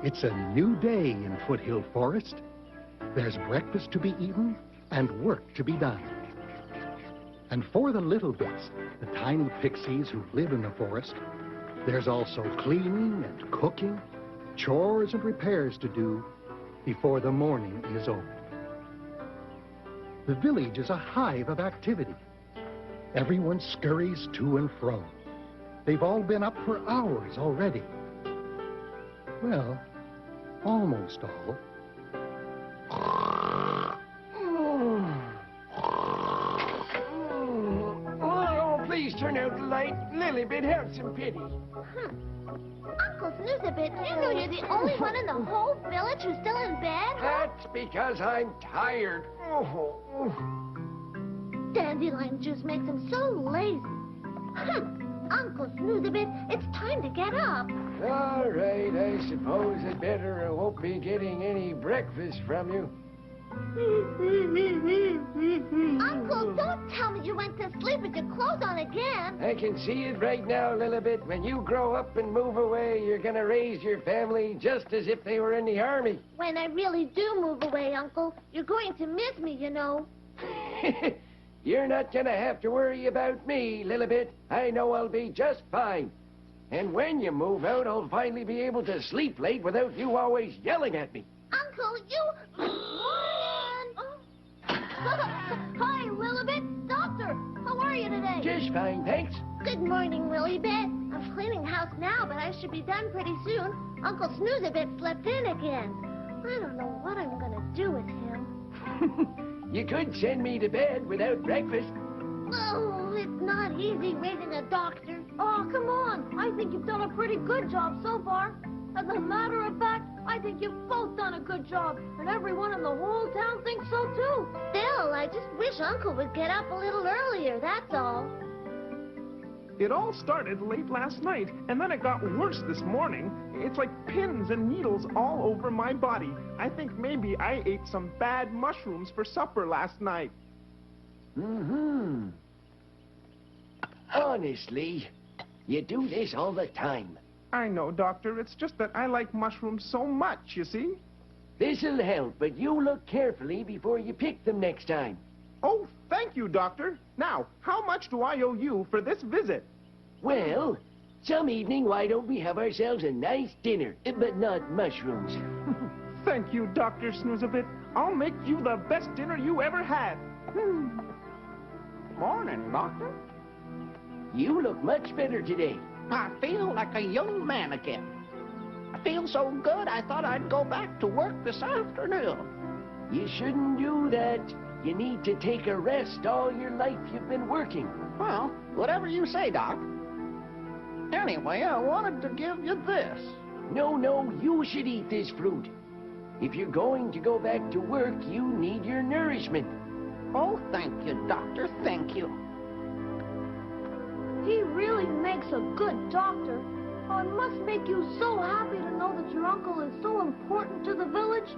It's a new day in Foothill Forest. There's breakfast to be eaten and work to be done. And for the Litt'l Bits, the tiny pixies who live in the forest, there's also cleaning and cooking, chores and repairs to do before the morning is over. The village is a hive of activity. Everyone scurries to and fro. They've all been up for hours already. Well, almost all. Oh, please turn out the light. Litt'l Bit, have some pity. Uncle Snoozeabit, do you know you're the only one in the whole village who's still in bed? That's because I'm tired. Dandelion juice makes him so lazy. Uncle Snoozeabit, it's time to get up. All right, I suppose I'd better won't be getting any breakfast from you. Uncle, don't tell me you went to sleep with your clothes on again. I can see it right now, Litt'l Bit. When you grow up and move away, you're gonna raise your family just as if they were in the army. When I really do move away, Uncle, you're going to miss me, you know. You're not gonna have to worry about me, Litt'l Bit. I know I'll be just fine. And when you move out, I'll finally be able to sleep late without you always yelling at me. Uncle, you... Hi, Lillibit. Doctor, how are you today? Just fine, thanks. Good morning, Willibit. I'm cleaning house now, but I should be done pretty soon. Uncle Snoozeabit slept in again. I don't know what I'm gonna do with him. You could send me to bed without breakfast. Oh, it's not easy raising a doctor. Oh, come on. I think you've done a pretty good job so far. As a matter of fact, I think you've both done a good job, and everyone in the whole town thinks so too. Still, I just wish Uncle would get up a little earlier, that's all. It all started late last night, and then it got worse this morning. It's like pins and needles all over my body. I think maybe I ate some bad mushrooms for supper last night. Honestly, you do this all the time. I know, Doctor. It's just that I like mushrooms so much, you see? This'll help, but you look carefully before you pick them next time. Oh, thank you, Doctor. Now, how much do I owe you for this visit? Well, some evening, why don't we have ourselves a nice dinner, but not mushrooms. Thank you, Dr. Snoozeabit. I'll make you the best dinner you ever had. Morning, Doctor. You look much better today. I feel like a young man again. I feel so good I thought I'd go back to work this afternoon. You shouldn't do that. You need to take a rest. All your life you've been working. Well, whatever you say, Doc. Anyway, I wanted to give you this. No, you should eat this fruit. If you're going to go back to work, you need your nourishment. Oh, thank you, Doctor, thank you. He really makes a good doctor. Oh, it must make you so happy to know that your uncle is so important to the village.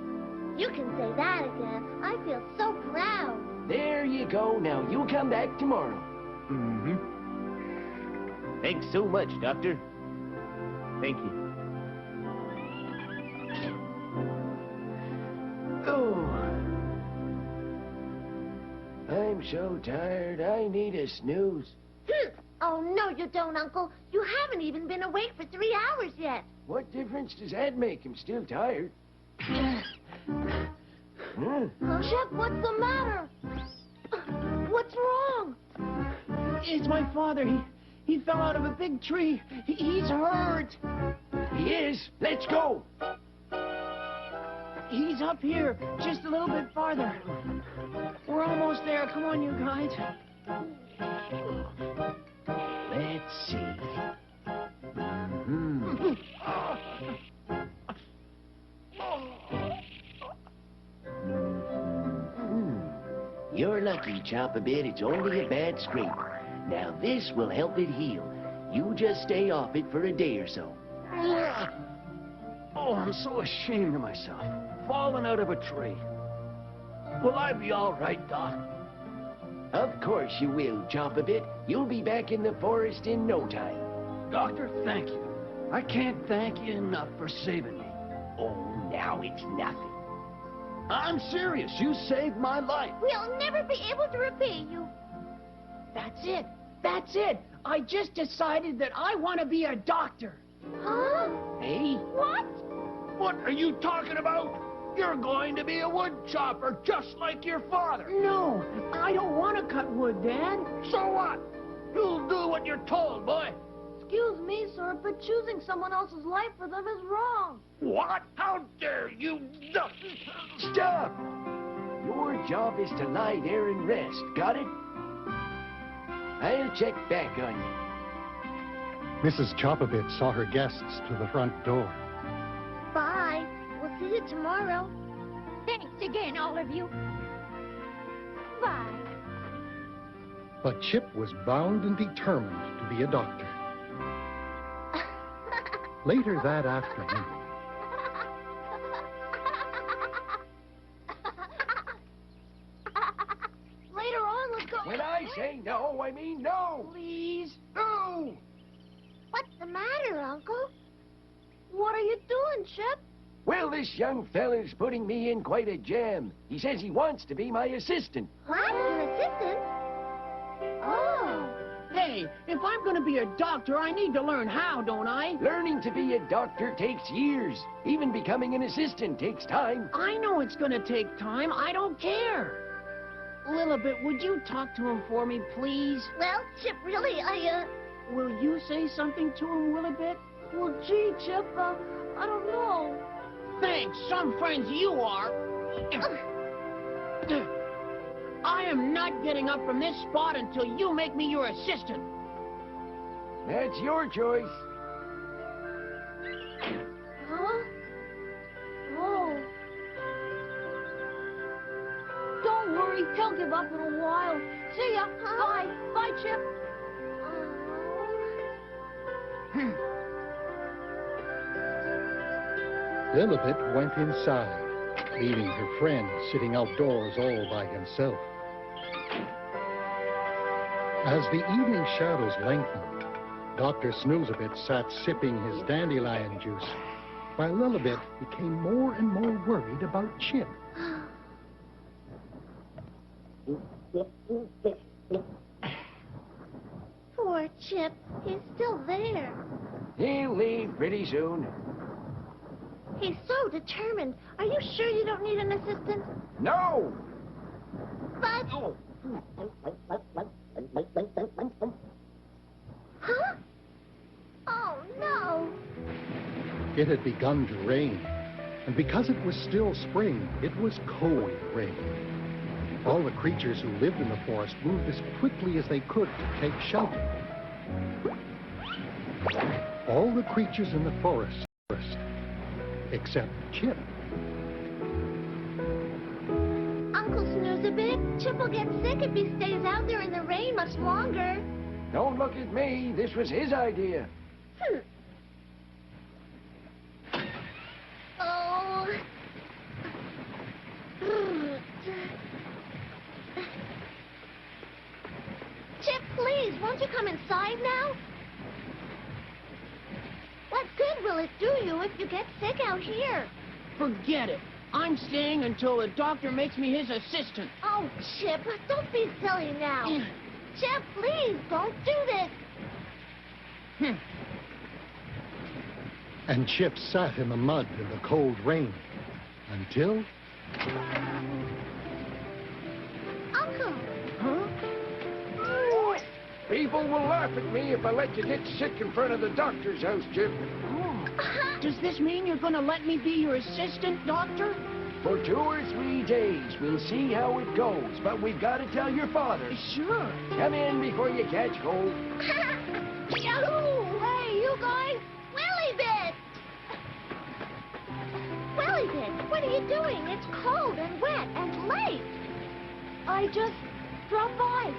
You can say that again. I feel so proud. There you go. Now, you come back tomorrow. Thanks so much, Doctor. Thank you. Oh. I'm so tired. I need a snooze. Oh, no, you don't, Uncle. You haven't even been awake for 3 hours yet. What difference does that make? I'm still tired. Oh, Chef, what's the matter? What's wrong? It's my father. He fell out of a big tree. He's hurt. He is. Let's go. He's up here, just a little bit farther. We're almost there. Come on, you guys. Let's see. You're lucky, Chop-a-Bit. It's only a bad scrape. Now, this will help it heal. You just stay off it for a day or so. Oh, I'm so ashamed of myself. Falling out of a tree. Will I be all right, Doc? Of course you will, Chop-a-Bit. You'll be back in the forest in no time. Doctor, thank you. I can't thank you enough for saving me. Oh, now it's nothing. I'm serious. You saved my life. We'll never be able to repay you. That's it. That's it. I just decided that I want to be a doctor. Huh? Hey? What? What are you talking about? You're going to be a wood chopper, just like your father. No, I don't want to cut wood, Dad. So what? You'll do what you're told, boy. Excuse me, sir, but choosing someone else's life for them is wrong. What? How dare you? Stop! Your job is to lie there and rest. Got it? I'll check back on you. Mrs. Chop-a-Bit saw her guests to the front door. Bye. We'll see you tomorrow. Thanks again, all of you. Bye. But Chip was bound and determined to be a doctor. Later that afternoon, Later on, let's go. When I say no, I mean no. Please. No! What's the matter, Uncle? What are you doing, Chip? Well, this young fella's putting me in quite a jam. He says he wants to be my assistant. What? Your assistant? Oh. Hey, if I'm going to be a doctor, I need to learn how, don't I? Learning to be a doctor takes years. Even becoming an assistant takes time. I know it's going to take time. I don't care. Lill'l would you talk to him for me, please? Well, Chip, really, Will you say something to him, Lill'l? Well, gee, Chip, I don't know. Thanks. Some friends you are. I am not getting up from this spot until you make me your assistant. That's your choice. Huh? Oh. Don't worry, he'll give up in a while. See ya. Bye. Bye, Chip. Litt'l went inside, leaving her friend sitting outdoors all by himself. As the evening shadows lengthened, Dr. Snoozeabit sat sipping his dandelion juice, while Litt'l became more and more worried about Chip. Poor Chip. He's still there. He'll leave pretty soon. He's so determined. Are you sure you don't need an assistant? No! But... Huh? Oh, no. It had begun to rain, and because it was still spring, it was cold rain. All the creatures who lived in the forest moved as quickly as they could to take shelter. All the creatures in the forest, except Chip. Uncle Snoozeabit, Chip will get sick if he stays out there in the rain much longer. Don't look at me. This was his idea. Oh. Chip, please, won't you come inside now? What good will it do you if you get sick out here? Forget it. I'm staying until the doctor makes me his assistant. Oh, Chip, don't be silly now. Chip, please, don't do this. And Chip sat in the mud in the cold rain until... Uncle. Huh? People will laugh at me if I let you get sick in front of the doctor's house, Chip. Oh. Does this mean you're going to let me be your assistant, Doctor? For 2 or 3 days, we'll see how it goes, but we've got to tell your father. Sure. Come in before you catch cold. Yahoo! Hey, you guys! Willy Bit, what are you doing? It's cold and wet and late. I just dropped by.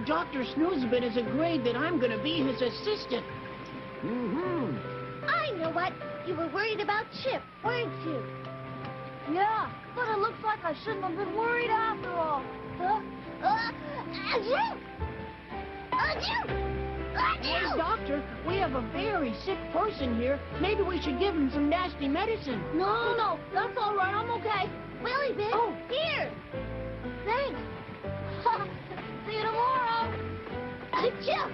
Dr. Snoozeabit has agreed that I'm going to be his assistant. I know what. You were worried about Chip, weren't you? Yeah, but it looks like I shouldn't have been worried after all. Achoo! Achoo! Achoo! Hey, doctor, we have a very sick person here. Maybe we should give him some nasty medicine. No, that's all right. I'm okay. Willy Bits. Oh. Here. Thanks. See you tomorrow. Chip.